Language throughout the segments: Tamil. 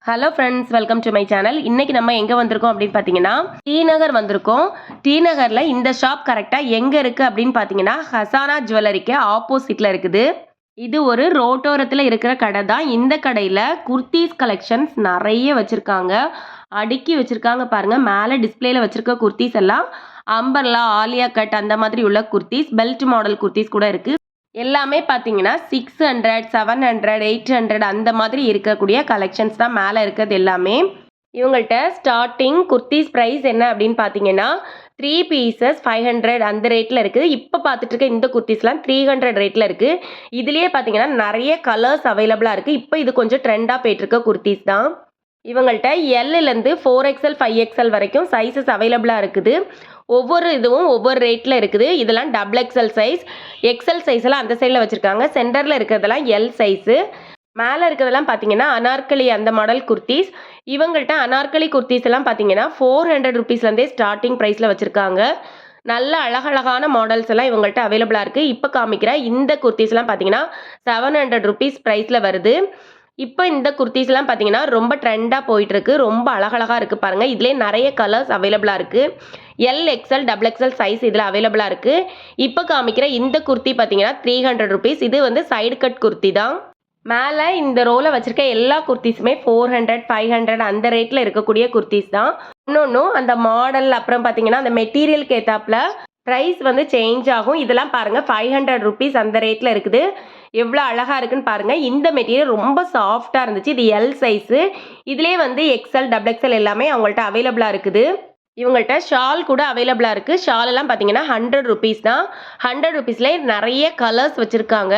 Hello friends, welcome to my channel. இன்னைக்கு நம்ம எங்கே வந்திருக்கோம் அப்படின்னு பார்த்தீங்கன்னா டி நகர் வந்திருக்கோம். டி நகரில் இந்த ஷாப் கரெக்டாக எங்கே இருக்குது அப்படின்னு பார்த்தீங்கன்னா ஹசானா ஜுவல்லரிக்கு ஆப்போசிட்டில் இருக்குது. இது ஒரு ரோட்டோரத்தில் இருக்கிற கடை தான். இந்த கடையில் குர்த்திஸ் கலெக்ஷன்ஸ் நிறைய வச்சுருக்காங்க, அடுக்கி வச்சுருக்காங்க பாருங்கள். மேலே டிஸ்பிளேல வச்சுருக்க குர்த்திஸ் எல்லாம் அம்பர்லா, ஆலியா கட் அந்த மாதிரி உள்ள குர்த்திஸ், பெல்ட் மாடல் குர்த்திஸ் கூட இருக்குது. எல்லாமே பார்த்தீங்கன்னா 600, 700, 800 அந்த மாதிரி இருக்கக்கூடிய கலெக்ஷன்ஸ் தான் மேலே இருக்கிறது எல்லாமே. இவங்கள்ட்ட ஸ்டார்டிங் குர்த்திஸ் ப்ரைஸ் என்ன அப்படின்னு பார்த்தீங்கன்னா 3 பீசஸ் 500 அந்த ரேட்டில் இருக்குது. இப்போ பார்த்துட்டு இருக்க இந்த குர்த்திஸ்லாம் 300 ரேட்டில் இருக்குது. இதுலேயே பார்த்தீங்கன்னா நிறைய கலர்ஸ் அவைலபிளாக இருக்குது. இப்போ இது கொஞ்சம் ட்ரெண்டாக போயிட்டுருக்க குர்த்திஸ் தான். இவங்கள்ட்ட எல்லேருந்து 4XL 5XL வரைக்கும் சைஸஸ் அவைலபிளாக இருக்குது. ஒவ்வொரு இதுவும் ஒவ்வொரு ரேட்டில் இருக்குது. இதெல்லாம் XXL சைஸ், எக்ஸல் சைஸெல்லாம் அந்த சைடில் வச்சுருக்காங்க. சென்டரில் இருக்கிறதெல்லாம் எல் சைஸு. மேலே இருக்கிறதெல்லாம் பார்த்தீங்கன்னா அனார்கலி அந்த மாடல் குர்த்திஸ். இவங்கள்ட்ட அனார்கலி குர்த்திஸ் எல்லாம் பார்த்தீங்கன்னா 400 ருபீஸ்லேருந்தே ஸ்டார்டிங் ப்ரைஸில் வச்சுருக்காங்க. நல்ல அழகழகான மாடல்ஸ் எல்லாம் இவங்கள்ட்ட அவைலபிளாக இருக்குது. இப்போ காமிக்கிற இந்த குர்த்திஸ்லாம் பார்த்தீங்கன்னா 700 ருபீஸ் ப்ரைஸில் வருது. இப்போ இந்த குர்த்திஸ்லாம் பார்த்தீங்கன்னா ரொம்ப ட்ரெண்டாக போயிட்டுருக்கு, ரொம்ப அழகழகாக இருக்குது பாருங்கள். இதுலேயே நிறைய கலர்ஸ் அவைலபிளாக இருக்குது. XL, XXL சைஸ் இதில் அவைலபிளாக இருக்குது. இப்போ காமிக்கிற இந்த குர்த்தி பார்த்தீங்கன்னா 300 ருபீஸ். இது வந்து சைடு கட் குர்த்தி தான். மேலே இந்த ரோவில் வச்சுருக்க எல்லா குர்த்திஸுமே 400, 500 அந்த ரேட்டில் இருக்கக்கூடிய குர்த்திஸ் தான். இன்னொன்றும் அந்த மாடல் அப்புறம் பார்த்தீங்கன்னா அந்த மெட்டீரியலுக்கு ஏற்றாப்புல ப்ரைஸ் வந்து சேஞ்ச் ஆகும். இதெல்லாம் பாருங்கள் 500 ருபீஸ் அந்த ரேட்டில் இருக்குது. எவ்வளோ அழகாக இருக்குன்னு பாருங்கள். இந்த மெட்டீரியல் ரொம்ப சாஃப்டாக இருந்துச்சு. இது எல் சைஸு. இதிலே வந்து XL, XXL எல்லாமே அவங்கள்ட்ட அவைலபிளாக இருக்குது. இவங்கள்ட்ட ஷால் கூட அவைலபிளாக இருக்குது. ஷாலெல்லாம் பார்த்தீங்கன்னா 100 ருபீஸ் தான். 100 ருபீஸ்லேயே நிறைய கலர்ஸ் வச்சுருக்காங்க.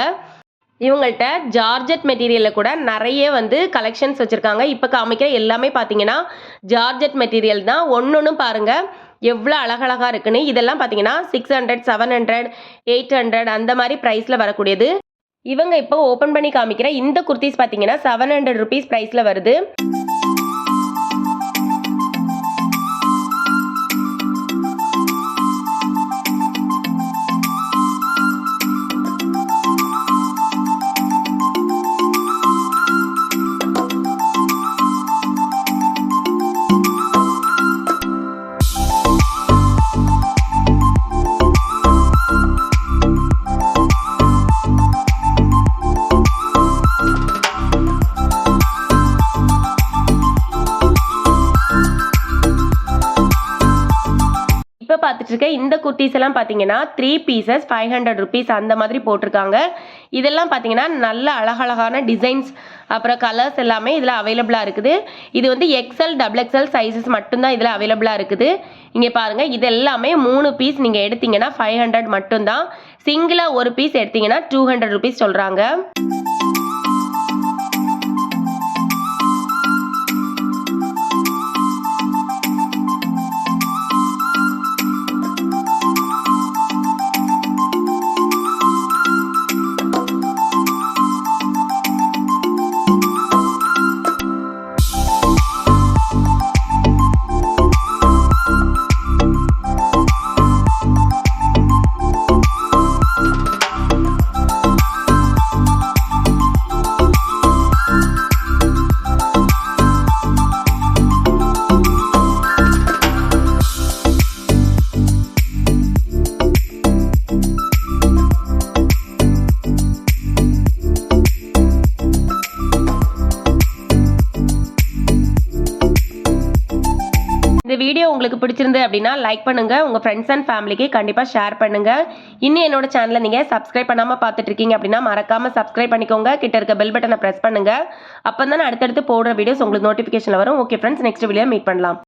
இவங்கள்ட்ட ஜார்ஜெட் மெட்டீரியலில் கூட நிறைய வந்து கலெக்ஷன்ஸ் வச்சுருக்காங்க. இப்போ காமிக்கிற எல்லாமே பார்த்தீங்கன்னா ஜார்ஜெட் மெட்டீரியல் தான். ஒன்று பாருங்கள் எவ்வளோ அழகழகாக இருக்குன்னு. இதெல்லாம் பார்த்தீங்கன்னா 600, 700, 800 அந்த மாதிரி ப்ரைஸில் வரக்கூடியது. இவங்க இப்போ ஓப்பன் பண்ணி காமிக்கிற இந்த குர்த்திஸ் பார்த்தீங்கன்னா 700 ருபீஸ் ப்ரைஸில் வருது. இப்போ பார்த்துட்டு இருக்க இந்த குர்த்திஸ் எல்லாம் பார்த்தீங்கன்னா 3 பீசஸ் 500 ருபீஸ் அந்த மாதிரி போட்டிருக்காங்க. இதெல்லாம் பார்த்தீங்கன்னா நல்ல அழகழகான டிசைன்ஸ் அப்புறம் கலர்ஸ் எல்லாமே இதில் அவைலபிளாக இருக்குது. இது வந்து XL, XXL சைஸஸ் மட்டும்தான் இதில் அவைலபிளாக இருக்குது. இங்கே பாருங்கள், இது எல்லாமே 3 பீஸ் நீங்கள் எடுத்தீங்கன்னா 500 மட்டும்தான். சிங்கிளாக ஒரு பீஸ் எடுத்தீங்கன்னா 200 ருபீஸ் சொல்கிறாங்க. இந்த வீடியோ உங்களுக்கு பிடிச்சிருந்து அப்படின்னா லைக் பண்ணுங்கள், உங்கள் ஃப்ரெண்ட்ஸ் அண்ட் ஃபேமிலிக்கு கண்டிப்பாக ஷேர் பண்ணுங்கள். இன்னும் என்னோட சேனலை நீங்கள் சப்ஸ்கிரைப் பண்ணாமல் பார்த்துட்டு இருக்கீங்க அப்படின்னா மறக்காமல் சப்ஸ்கிரைப் பண்ணிக்கோங்க. கிட்ட இருக்க பெல் பட்டனை ப்ரெஸ் பண்ணுங்கள். அப்போ தான் அடுத்தடுத்து போடுற வீடியோஸ் உங்களுக்கு நோட்டிஃபிகேஷனில் வரும். Okay friends, next video meet பண்ணலாம்.